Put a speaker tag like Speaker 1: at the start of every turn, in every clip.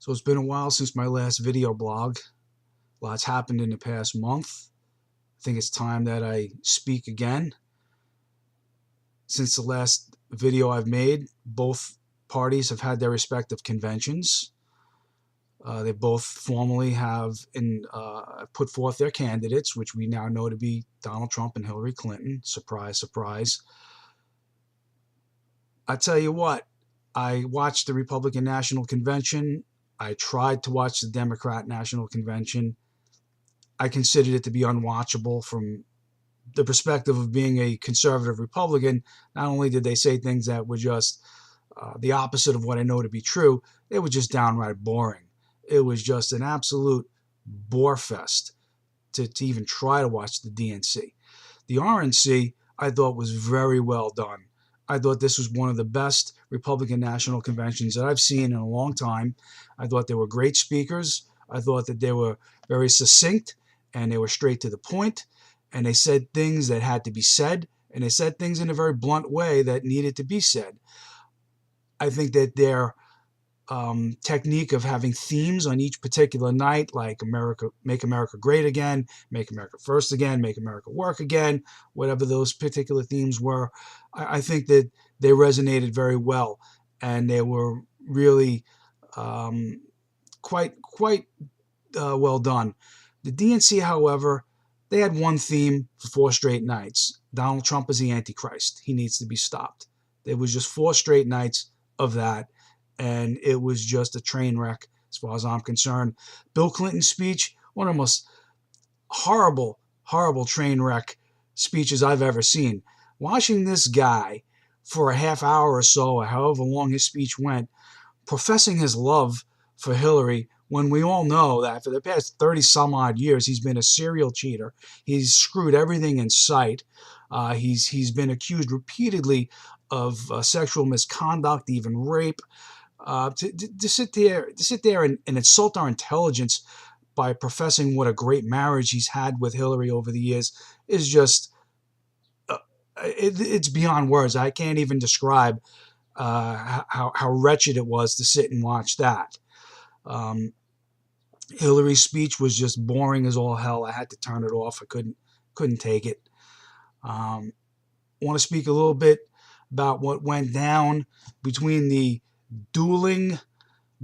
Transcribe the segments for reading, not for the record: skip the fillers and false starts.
Speaker 1: So it's been a while since my last video blog. Lots happened in the past month. I think it's time that I speak again. Since the last video I've made, both parties have had their respective conventions. They both formally have put forth their candidates, which we now know to be Donald Trump and Hillary Clinton. Surprise, surprise. I tell you what, I watched the Republican National Convention. I tried to watch the Democrat National Convention. I considered it to be unwatchable from the perspective of being a conservative Republican. Not only did they say things that were just the opposite of what I know to be true, they were just downright boring. It was just an absolute bore fest to even try to watch the DNC. The RNC, I thought, was very well done. I thought this was one of the best Republican National Conventions that I've seen in a long time. I thought they were great speakers. I thought that they were very succinct and they were straight to the point, and they said things that had to be said, and they said things in a very blunt way that needed to be said. I think that their technique of having themes on each particular night, like America, Make America Great Again, Make America First Again, Make America Work Again, whatever those particular themes were, I think that they resonated very well, and they were really quite well done. The DNC, however, they had one theme for 4 straight nights. Donald Trump is the Antichrist. He needs to be stopped. There was just 4 straight nights of that, and it was just a train wreck as far as I'm concerned. Bill Clinton's speech, one of the most horrible train wreck speeches I've ever seen. Watching this guy for a half hour or so, or however long his speech went, professing his love for Hillary, when we all know that for the past 30 some odd years he's been a serial cheater. He's screwed everything in sight. He's been accused repeatedly of sexual misconduct, even rape. To sit there and insult our intelligence by professing what a great marriage he's had with Hillary over the years is just it's beyond words. I can't even describe how wretched it was to sit and watch that. Hillary's speech was just boring as all hell. I had to turn it off. I couldn't take it. I want to speak a little bit about what went down between the dueling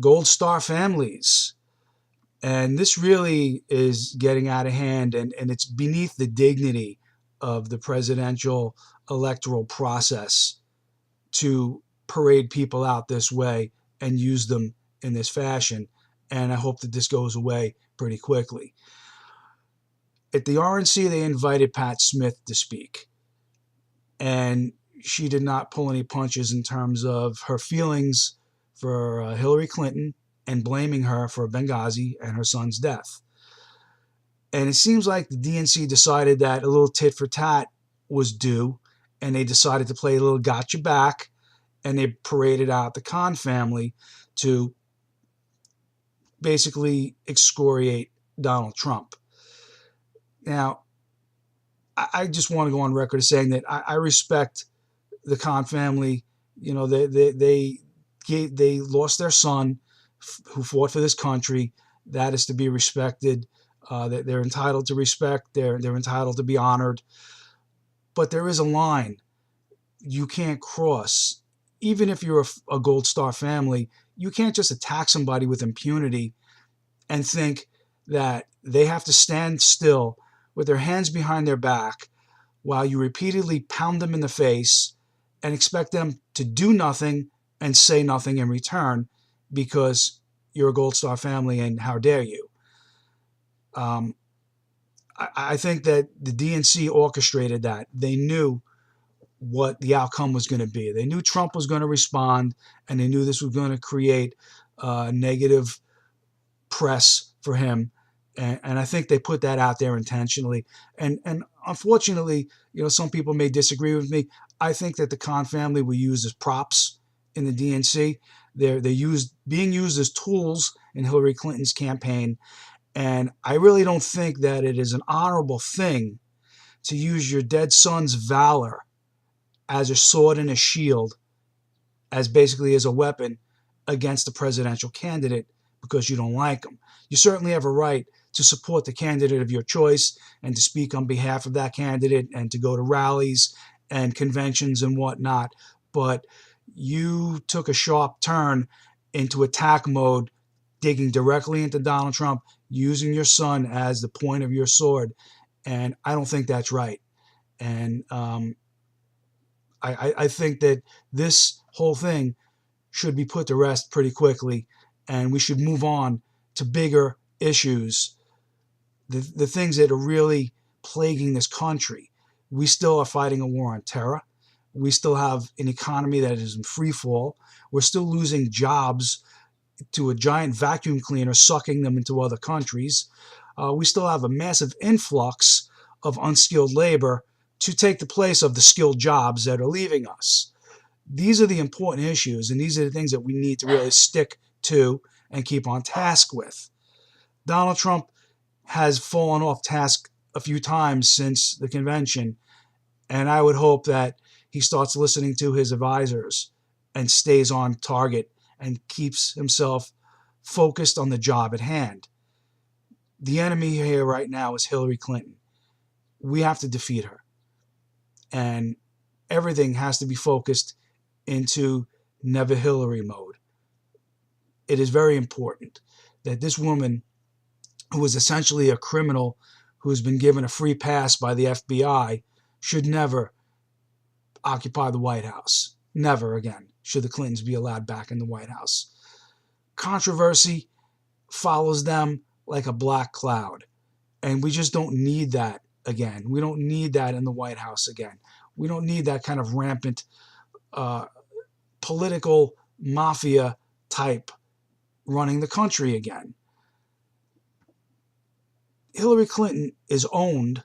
Speaker 1: Gold Star families. And this really is getting out of hand, and it's beneath the dignity of the presidential electoral process to parade people out this way and use them in this fashion. And I hope that this goes away pretty quickly. At the RNC, they invited Pat Smith to speak, and she did not pull any punches in terms of her feelings for Hillary Clinton and blaming her for Benghazi and her son's death. And it seems like the DNC decided that a little tit for tat was due, and they decided to play a little gotcha back, and they paraded out the Khan family to basically excoriate Donald Trump. Now, I just want to go on record as saying that I respect the Khan family. You know, they lost their son who fought for this country. That is to be respected. They're entitled to respect. They're entitled to be honored. But there is a line you can't cross. Even if you're a Gold Star family, you can't just attack somebody with impunity and think that they have to stand still with their hands behind their back while you repeatedly pound them in the face and expect them to do nothing and say nothing in return because you're a Gold Star family and how dare you. I think that the DNC orchestrated that. They knew what the outcome was going to be. They knew Trump was going to respond, and they knew this was going to create negative press for him. And I think they put that out there intentionally. And unfortunately, you know, some people may disagree with me. I think that the Khan family were used as props in the DNC. They're being used as tools in Hillary Clinton's campaign. And I really don't think that it is an honorable thing to use your dead son's valor as a sword and a shield, as basically as a weapon against the presidential candidate, because you don't like them. You certainly have a right to support the candidate of your choice and to speak on behalf of that candidate and to go to rallies and conventions and whatnot. But you took a sharp turn into attack mode, digging directly into Donald Trump, using your son as the point of your sword. And I don't think that's right. And I think that this whole thing should be put to rest pretty quickly, and we should move on to bigger issues, the things that are really plaguing this country. We still are fighting a war on terror. We still have an economy that is in free fall. We're still losing jobs to a giant vacuum cleaner sucking them into other countries. We still have a massive influx of unskilled labor to take the place of the skilled jobs that are leaving us. These are the important issues, and these are the things that we need to really stick to and keep on task with. Donald Trump has fallen off task a few times since the convention, and I would hope that he starts listening to his advisors and stays on target and keeps himself focused on the job at hand. The enemy here right now is Hillary Clinton. We have to defeat her. And everything has to be focused into never Hillary mode. It is very important that this woman, who is essentially a criminal who has been given a free pass by the FBI, should never occupy the White House. Never again should the Clintons be allowed back in the White House. Controversy follows them like a black cloud, and we just don't need that again. We don't need that in the White House again. We don't need that kind of rampant political mafia type running the country again. Hillary Clinton is owned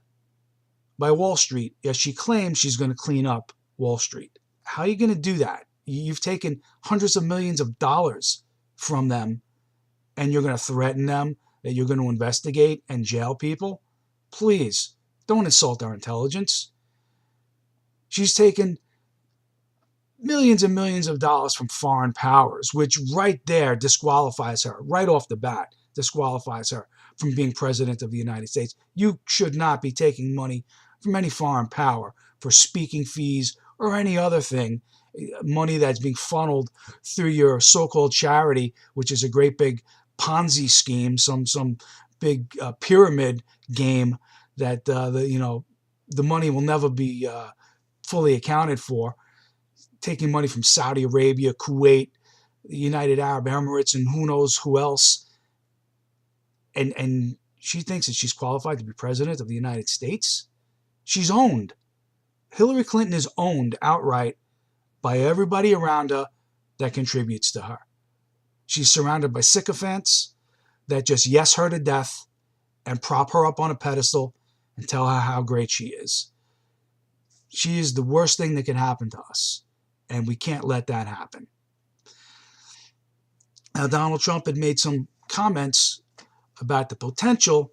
Speaker 1: by Wall Street. Yes, she claims she's going to clean up Wall Street. How are you going to do that? You've taken hundreds of millions of dollars from them, and you're going to threaten them that you're going to investigate and jail people? Please, don't insult our intelligence. She's taken millions and millions of dollars from foreign powers, which right there disqualifies her, right off the bat, disqualifies her from being president of the United States. You should not be taking money from any foreign power for speaking fees or any other thing, money that's being funneled through your so-called charity, which is a great big Ponzi scheme, some big pyramid game that the money will never be fully accounted for. Taking money from Saudi Arabia, Kuwait, the United Arab Emirates, and who knows who else. And she thinks that she's qualified to be president of the United States. She's owned. Hillary Clinton is owned outright by everybody around her that contributes to her. She's surrounded by sycophants that just yes her to death and prop her up on a pedestal and tell her how great she is. She is the worst thing that can happen to us, and we can't let that happen. Now, Donald Trump had made some comments about the potential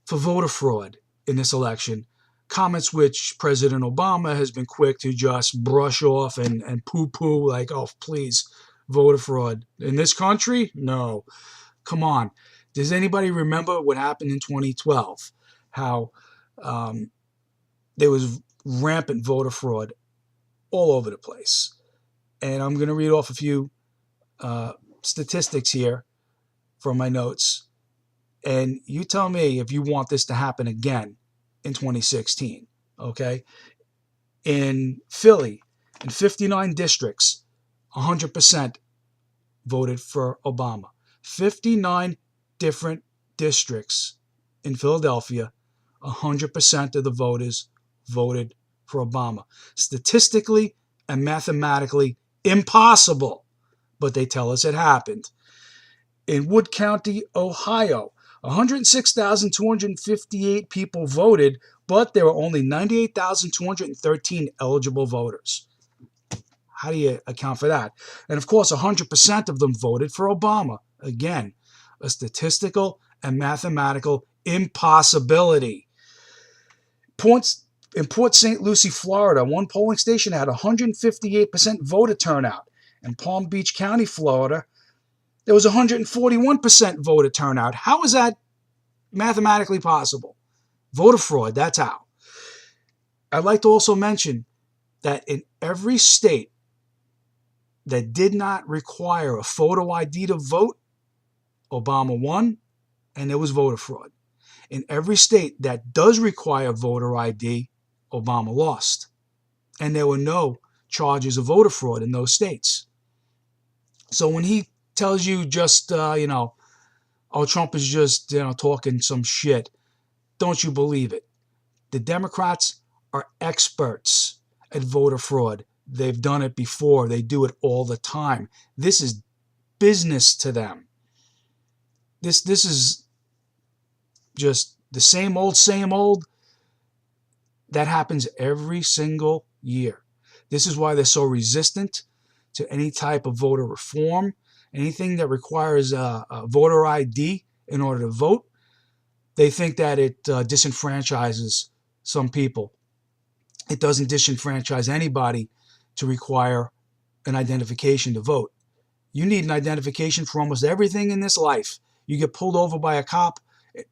Speaker 1: for voter fraud in this election, comments which President Obama has been quick to just brush off and poo-poo, like, oh, please, voter fraud. In this country? No. Come on. Does anybody remember what happened in 2012? How there was rampant voter fraud all over the place. And I'm going to read off a few statistics here from my notes. And you tell me if you want this to happen again in 2016, okay? In Philly, in 59 districts, 100% voted for Obama. 59 different districts in Philadelphia, 100% of the voters voted for Obama. Statistically and mathematically impossible, but they tell us it happened. In Wood County, Ohio, 106,258 people voted, but there were only 98,213 eligible voters. How do you account for that? And of course, 100% of them voted for Obama. Again, a statistical and mathematical impossibility. In Port St. Lucie, Florida, one polling station had 158% voter turnout. In Palm Beach County, Florida, There was 141% voter turnout. How is that mathematically possible? Voter fraud, that's how. I'd like to also mention that in every state that did not require a photo ID to vote, Obama won, and there was voter fraud. In every state that does require voter ID, Obama lost. And there were no charges of voter fraud in those states. So when he tells you just, oh, Trump is just, talking some shit, don't you believe it. The Democrats are experts at voter fraud. They've done it before. They do it all the time. This is business to them. This is just the same old that happens every single year. This is why they're so resistant to any type of voter reform, anything that requires a voter ID in order to vote. They think that it disenfranchises some people. It doesn't disenfranchise anybody to require an identification to vote. You need an identification for almost everything in this life. You get pulled over by a cop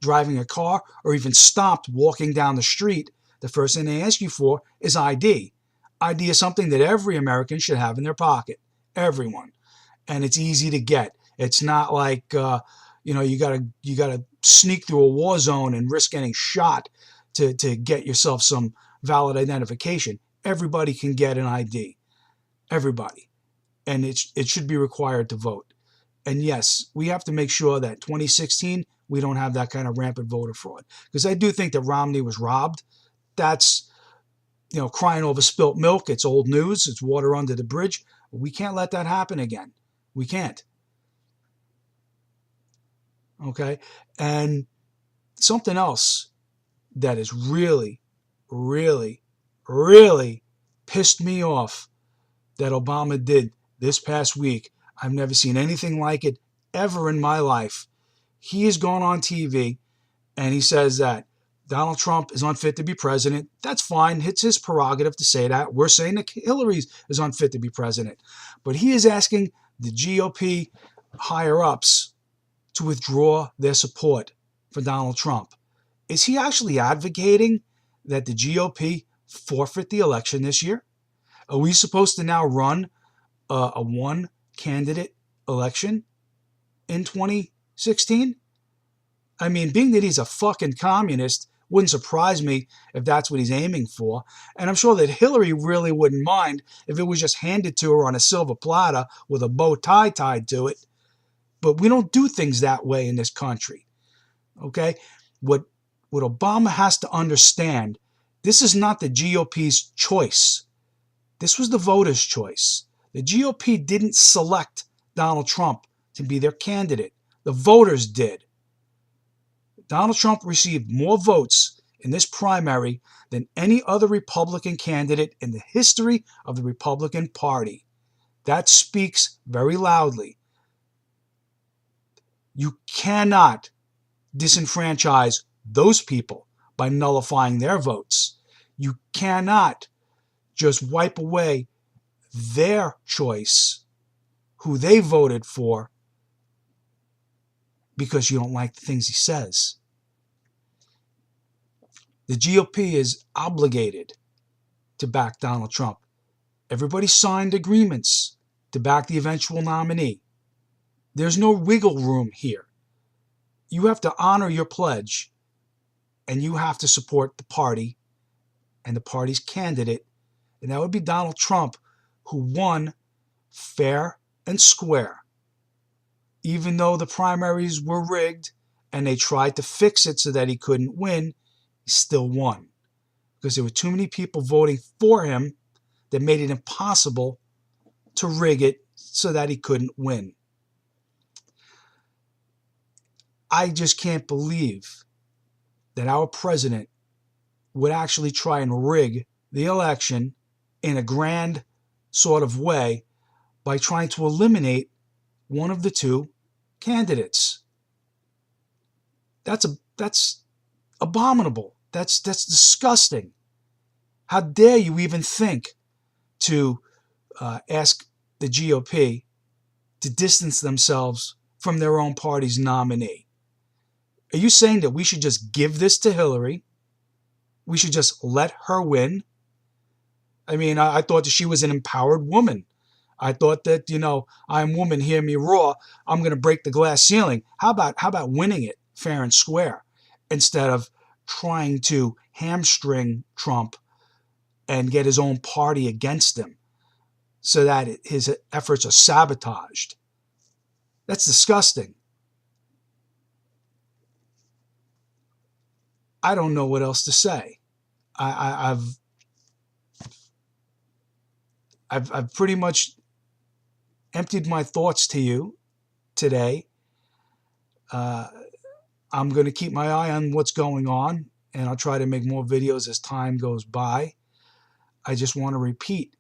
Speaker 1: driving a car or even stopped walking down the street, the first thing they ask you for is ID. ID is something that every American should have in their pocket. Everyone. And it's easy to get. It's not like, you gotta sneak through a war zone and risk getting shot to get yourself some valid identification. Everybody can get an ID. Everybody. And it should be required to vote. And yes, we have to make sure that 2016, we don't have that kind of rampant voter fraud. Because I do think that Romney was robbed. That's, crying over spilt milk. It's old news. It's water under the bridge. We can't let that happen again. We can't. Okay? And something else that has really, really, really pissed me off that Obama did this past week. I've never seen anything like it ever in my life. He has gone on TV and he says that Donald Trump is unfit to be president. That's fine. It's his prerogative to say that. We're saying that Hillary is unfit to be president. But he is asking the GOP higher-ups to withdraw their support for Donald Trump. Is he actually advocating that the GOP forfeit the election this year? Are we supposed to now run a one-candidate election in 2016? I mean, being that he's a fucking communist, wouldn't surprise me if that's what he's aiming for. And I'm sure that Hillary really wouldn't mind if it was just handed to her on a silver platter with a bow tie tied to it. But we don't do things that way in this country. Okay? What Obama has to understand, this is not the GOP's choice. This was the voters' choice. The GOP didn't select Donald Trump to be their candidate. The voters did. Donald Trump received more votes in this primary than any other Republican candidate in the history of the Republican Party. That speaks very loudly. You cannot disenfranchise those people by nullifying their votes. You cannot just wipe away their choice, who they voted for, because you don't like the things he says. The GOP is obligated to back Donald Trump. Everybody signed agreements to back the eventual nominee. There's no wiggle room here. You have to honor your pledge, and you have to support the party and the party's candidate, and that would be Donald Trump, who won fair and square. Even though the primaries were rigged and they tried to fix it so that he couldn't win, he still won. Because there were too many people voting for him that made it impossible to rig it so that he couldn't win. I just can't believe that our president would actually try and rig the election in a grand sort of way by trying to eliminate one of the two candidates. That's abominable. That's disgusting. How dare you even think to ask the GOP to distance themselves from their own party's nominee. Are you saying that we should just give this to Hillary? We should just let her win? I mean, I thought that she was an empowered woman. I thought that, I'm woman, hear me roar. I'm going to break the glass ceiling. How about winning it fair and square instead of trying to hamstring Trump and get his own party against him so that his efforts are sabotaged? That's disgusting. I don't know what else to say. I've pretty much emptied my thoughts to you today. I'm going to keep my eye on what's going on, and I'll try to make more videos as time goes by. I just want to repeat,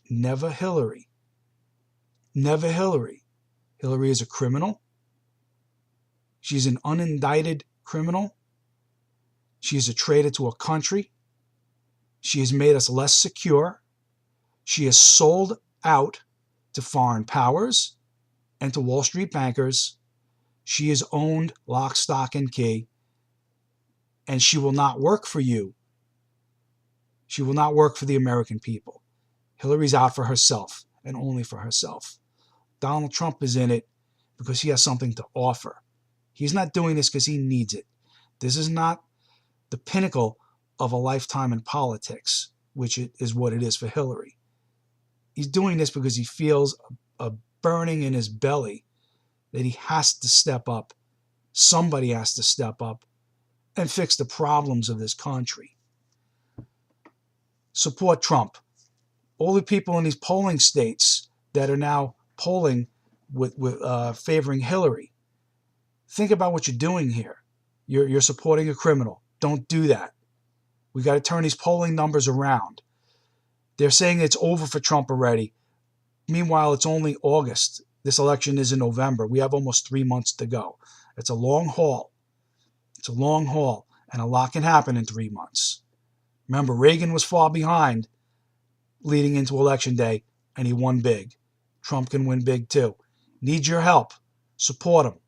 Speaker 1: never Hillary. Never Hillary. Hillary is a criminal. She's an unindicted criminal. She is a traitor to a country. She has made us less secure. She has sold out to foreign powers and to Wall Street bankers. She is owned lock, stock, and key. And she will not work for you. She will not work for the American people. Hillary's out for herself and only for herself. Donald Trump is in it because he has something to offer. He's not doing this because he needs it. This is not the pinnacle of a lifetime in politics, which is what it is for Hillary. He's doing this because he feels a burning in his belly that he has to step up. Somebody has to step up and fix the problems of this country. Support Trump. All the people in these polling states that are now polling with favoring Hillary, think about what you're doing here. You're supporting a criminal. Don't do that. We got to turn these polling numbers around. They're saying it's over for Trump already. Meanwhile, it's only August. This election is in November. We have almost 3 months to go. It's a long haul. It's a long haul, and a lot can happen in 3 months. Remember, Reagan was far behind leading into Election Day, and he won big. Trump can win big too. Need your help. Support him.